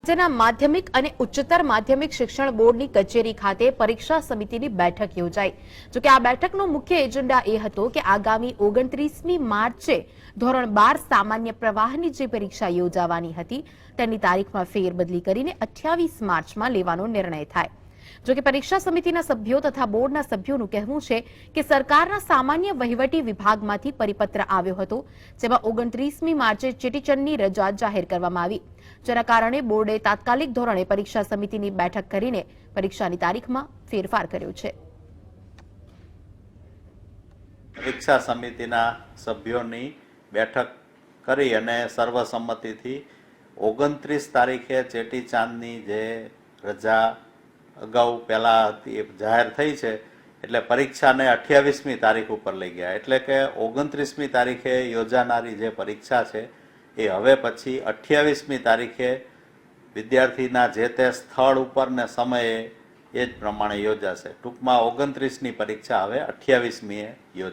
રાજ્યના માધ્યમિક અને ઉચ્ચતર માધ્યમિક શિક્ષણ બોર્ડની કચેરી ખાતે પરીક્ષા સમિતિની બેઠક યોજાઈ। જોકે આ બેઠકનો મુખ્ય એજન્ડા એ હતો કે આગામી 29મી માર્ચે ધોરણ 12 સામાન્ય પ્રવાહની જે પરીક્ષા યોજાવાની હતી તેની તારીખમાં ફેરબદલી કરીને 28 માર્ચમાં લેવાનો નિર્ણય થાય। જો કે પરીક્ષા સમિતિના સભ્યો તથા બોર્ડના સભ્યોનું કહેવું છે કે સરકારના સામાન્ય વહીવટી વિભાગમાંથી પરિપત્ર આવ્યો હતો જેમાં 29મી માર્ચે ચેટીચંડની રજા જાહેર કરવામાં આવી, જેના કારણે બોર્ડે તાત્કાલિક ધોરણે પરીક્ષા સમિતિની બેઠક કરીને પરીક્ષાની તારીખમાં ફેરફાર કર્યો છે। પરીક્ષા સમિતિના સભ્યોની બેઠક કરી અને સર્વસંમતિથી 29 તારીખે ચેટીચાંદની જે રજા અગાઉ પહેલા જાહેર થઈ છે એટલે પરીક્ષાને 28મી તારીખ ઉપર લઈ ગયા। એટલે કે 29મી તારીખે યોજાનારી જે પરીક્ષા છે એ હવે પછી 28મી તારીખે વિદ્યાર્થીના જે તે સ્થળ ઉપર ને સમયે એ જ પ્રમાણે યોજાશે। ટૂંકમાં 29ની પરીક્ષા હવે 28મીએ યોજાશે।